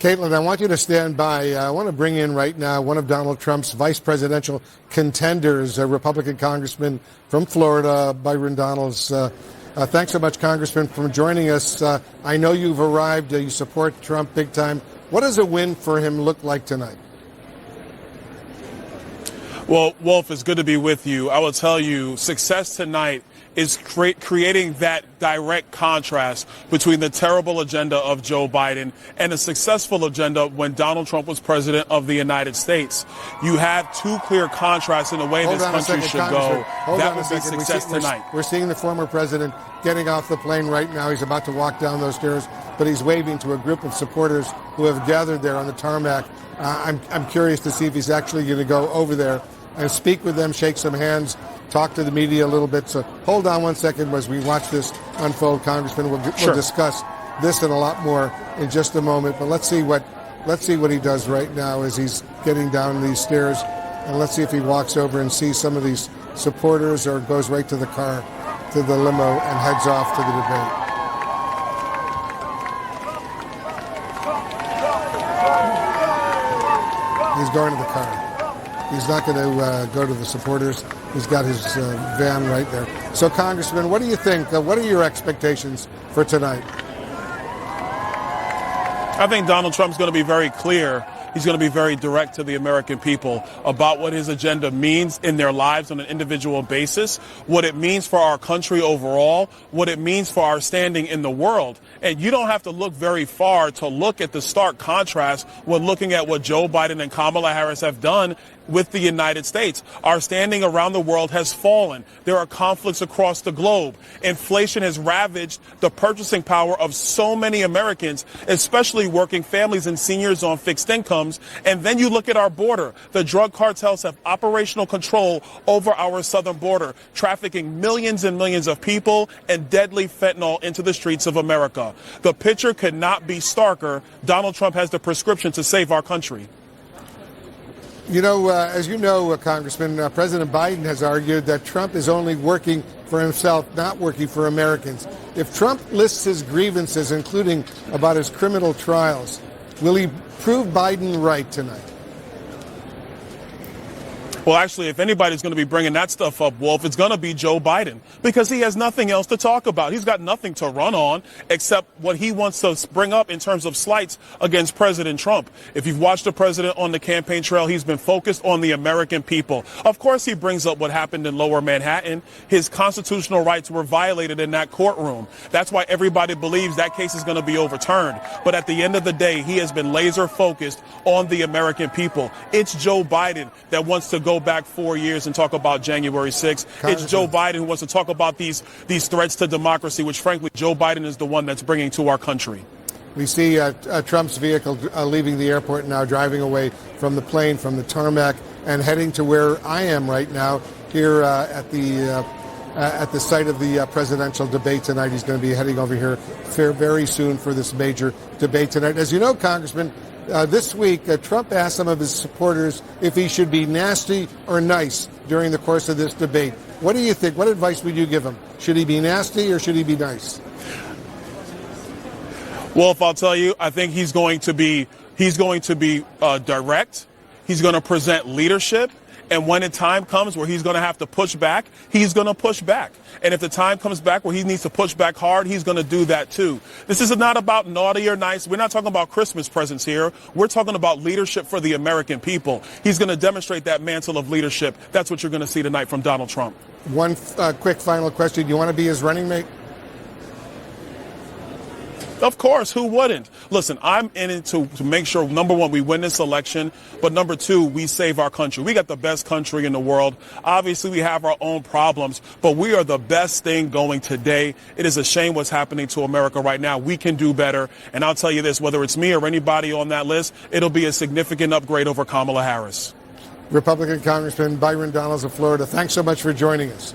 Caitlin, I want you to stand by. I want to bring in right now one of Donald Trump's vice presidential contenders, a Republican congressman from Florida, Byron Donalds. Thanks so much, Congressman, for joining us. I know you've arrived. You support Trump big time. What does a win for him look like tonight? Well, Wolf, it's good to be with you. I will tell you, success tonight is creating that direct contrast between the terrible agenda of Joe Biden and a successful agenda when Donald Trump was president of the United States. You have two clear contrasts in the way this country should go. That would be success tonight. We're seeing the former president getting off the plane right now. He's about to walk down those stairs, but he's waving to a group of supporters who have gathered there on the tarmac. I'm curious to see if he's actually going to go over there and speak with them, shake some hands, talk to the media a little bit. So hold on one second as we watch this unfold, Congressman. We'll discuss this and a lot more in just a moment. But let's see what he does right now as he's getting down these stairs. And let's see if he walks over and sees some of these supporters or goes right to the car, to the limo, and heads off to the debate. He's going to the car. He's not going to go to the supporters. He's got his van right there. So, Congressman, what do you think? What are your expectations for tonight? I think Donald Trump's going to be very clear. He's going to be very direct to the American people about what his agenda means in their lives on an individual basis, what it means for our country overall, what it means for our standing in the world. And you don't have to look very far to look at the stark contrast when looking at what Joe Biden and Kamala Harris have done with the United States. Our standing around the world has fallen. There are conflicts across the globe. Inflation has ravaged the purchasing power of so many Americans, especially working families and seniors on fixed incomes. And then you look at our border. The drug cartels have operational control over our southern border, trafficking millions and millions of people and deadly fentanyl into the streets of America. The picture could not be starker. Donald Trump has the prescription to save our country. You know, as you know, Congressman, President Biden has argued that Trump is only working for himself, not working for Americans. If Trump lists his grievances, including about his criminal trials, will he prove Biden right tonight? Well, actually, if anybody's going to be bringing that stuff up, Wolf, it's going to be Joe Biden, because he has nothing else to talk about. He's got nothing to run on except what he wants to bring up in terms of slights against President Trump. If you've watched the president on the campaign trail, he's been focused on the American people. Of course, he brings up what happened in Lower Manhattan. His constitutional rights were violated in that courtroom. That's why everybody believes that case is going to be overturned. But at the end of the day, he has been laser focused on the American people. It's Joe Biden that wants to go back 4 years and talk about January 6th. It's Joe Biden who wants to talk about these threats to democracy, which, frankly, Joe Biden is the one that's bringing to our country. We see Trump's vehicle leaving the airport now, driving away from the plane, from the tarmac, and heading to where I am right now, here at the site of the presidential debate tonight. He's going to be heading over here very soon for this major debate tonight. As you know, Congressman, this week, Trump asked some of his supporters if he should be nasty or nice during the course of this debate. What do you think? What advice would you give him? Should he be nasty or should he be nice? Well, if I'll tell you, I think he's going to be direct. He's going to present leadership. And when the time comes where he's going to have to push back, he's going to push back. And if the time comes back where he needs to push back hard, he's going to do that too. This is not about naughty or nice. We're not talking about Christmas presents here. We're talking about leadership for the American people. He's going to demonstrate that mantle of leadership. That's what you're going to see tonight from Donald Trump. One quick final question. You want to be his running mate? Of course, who wouldn't? Listen, I'm in it to make sure, number one, we win this election, but number two, we save our country. We got the best country in the world. Obviously, we have our own problems, but we are the best thing going today. It is a shame what's happening to America right now. We can do better. And I'll tell you this, whether it's me or anybody on that list, it'll be a significant upgrade over Kamala Harris. Republican Congressman Byron Donalds of Florida, thanks so much for joining us.